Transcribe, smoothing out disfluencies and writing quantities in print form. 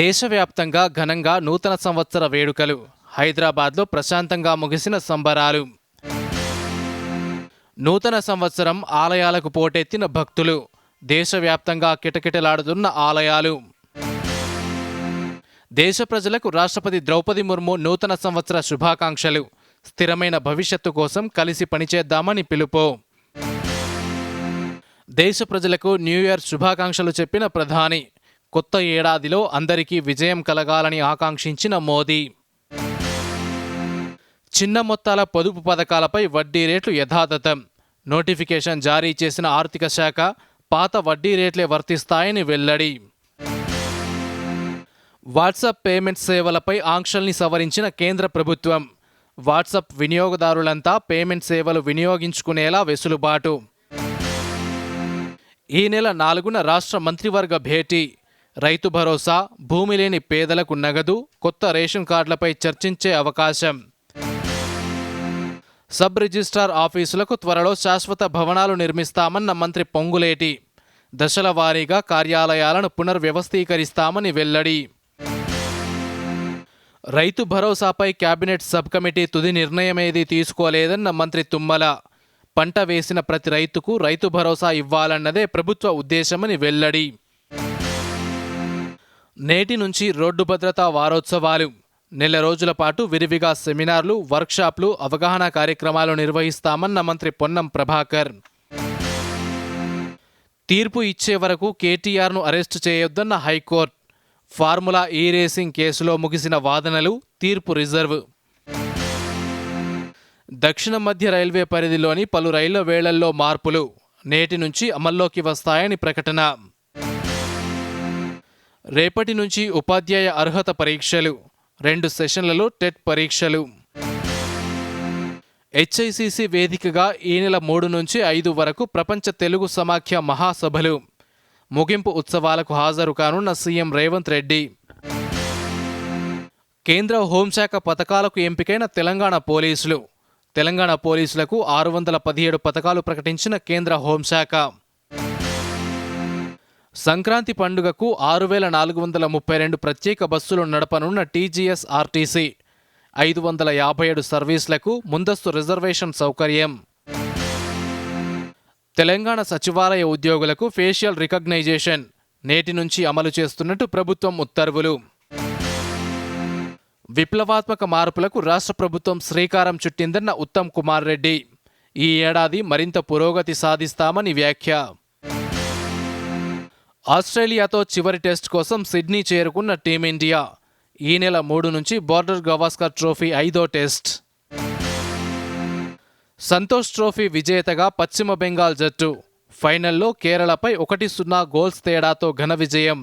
దేశవ్యాప్తంగా ఘనంగా నూతన సంవత్సర వేడుకలు. హైదరాబాద్లో ప్రశాంతంగా ముగిసిన సంబరాలు. నూతన సంవత్సరం ఆలయాలకు పోటెత్తిన భక్తులు. దేశవ్యాప్తంగా కిటకిటలాడుతున్న ఆలయాలు. దేశ ప్రజలకు రాష్ట్రపతి ద్రౌపది ముర్ము నూతన సంవత్సర శుభాకాంక్షలు. స్థిరమైన భవిష్యత్తు కోసం కలిసి పనిచేద్దామని పిలుపు. దేశ ప్రజలకు న్యూ ఇయర్ శుభాకాంక్షలు చెప్పిన ప్రధాని. కొత్త ఏడాదిలో అందరికీ విజయం కలగాలని ఆకాంక్షించిన మోదీ. చిన్న మొత్తాల పొదుపు పథకాలపై వడ్డీ రేట్లు యథాతథం. నోటిఫికేషన్ జారీ చేసిన ఆర్థిక శాఖ పాత వడ్డీ రేట్లే వర్తిస్తాయని వెల్లడి. వాట్సాప్ పేమెంట్ సేవలపై ఆంక్షల్ని సవరించిన కేంద్ర ప్రభుత్వం. వాట్సాప్ వినియోగదారులంతా పేమెంట్ సేవలు వినియోగించుకునేలా వెసులుబాటు. ఈ నెల 4న రాష్ట్ర మంత్రివర్గ భేటీ. రైతు భరోసా, భూమి లేని పేదలకు నగదు, కొత్త రేషన్ కార్డులపై చర్చించే అవకాశం. సబ్ రిజిస్ట్రార్ ఆఫీసులకు త్వరలో శాశ్వత భవనాలు నిర్మిస్తామన్న మంత్రి పొంగులేటి. దశల వారీగా కార్యాలయాలను పునర్వ్యవస్థీకరిస్తామని వెల్లడి. రైతు భరోసాపై కేబినెట్ సబ్ కమిటీ తుది నిర్ణయమేదీ తీసుకోలేదన్న మంత్రి తుమ్మల. పంట వేసిన ప్రతి రైతుకు రైతు భరోసా ఇవ్వాలన్నదే ప్రభుత్వ ఉద్దేశమని వెల్లడి. నేటి నుంచి రోడ్డు భద్రతా వారోత్సవాలు. నెల రోజుల పాటు విరివిగా సెమినార్లు, వర్క్షాప్లు, అవగాహన కార్యక్రమాలు నిర్వహిస్తామన్న మంత్రి పొన్నం ప్రభాకర్. తీర్పు ఇచ్చే వరకు కేటీఆర్ను అరెస్టు చేయొద్దన్న హైకోర్టు. ఫార్ములా ఈ రేసింగ్ కేసులో ముగిసిన వాదనలు, తీర్పు రిజర్వ్. దక్షిణ మధ్య రైల్వే పరిధిలోని పలు రైళ్ల వేళల్లో మార్పులు. నేటి నుంచి అమల్లోకి వస్తాయని ప్రకటన. రేపటి నుంచి ఉపాధ్యాయ అర్హత పరీక్షలు. 2 సెషన్లలో టెట్ పరీక్షలు. హెచ్ఐసిసి వేదికగా ఈ నెల 3 నుంచి 5 వరకు ప్రపంచ తెలుగు సమాఖ్య మహాసభలు. ముగింపు ఉత్సవాలకు హాజరు కానున్న సీఎం రేవంత్ రెడ్డి. కేంద్ర హోంశాఖ పథకాలకు ఎంపికైన తెలంగాణ పోలీసులు. తెలంగాణ పోలీసులకు 617 పథకాలు ప్రకటించిన కేంద్ర హోంశాఖ. సంక్రాంతి పండుగకు 6432 ప్రత్యేక బస్సులు నడపనున్న టీజీఎస్ ఆర్టీసీ. 557 సర్వీసులకు ముందస్తు రిజర్వేషన్ సౌకర్యం. తెలంగాణ సచివాలయ ఉద్యోగులకు ఫేషియల్ రికగ్నైజేషన్. నేటి నుంచి అమలు చేస్తున్నట్టు ప్రభుత్వం ఉత్తర్వులు. విప్లవాత్మక మార్పులకు రాష్ట్ర ప్రభుత్వం శ్రీకారం చుట్టిందన్న ఉత్తమ్ కుమార్ రెడ్డి. ఈ ఏడాది మరింత పురోగతి సాధిస్తామని వ్యాఖ్య. ఆస్ట్రేలియాతో చివరి టెస్ట్ కోసం సిడ్నీ చేరుకున్న టీమిండియా. ఈ నెల 3 నుంచి బోర్డర్ గవాస్కర్ ట్రోఫీ 5వ టెస్ట్. సంతోష్ ట్రోఫీ విజేతగా పశ్చిమ బెంగాల్ జట్టు. ఫైనల్లో కేరళపై 1-0 గోల్స్ తేడాతో ఘన విజయం.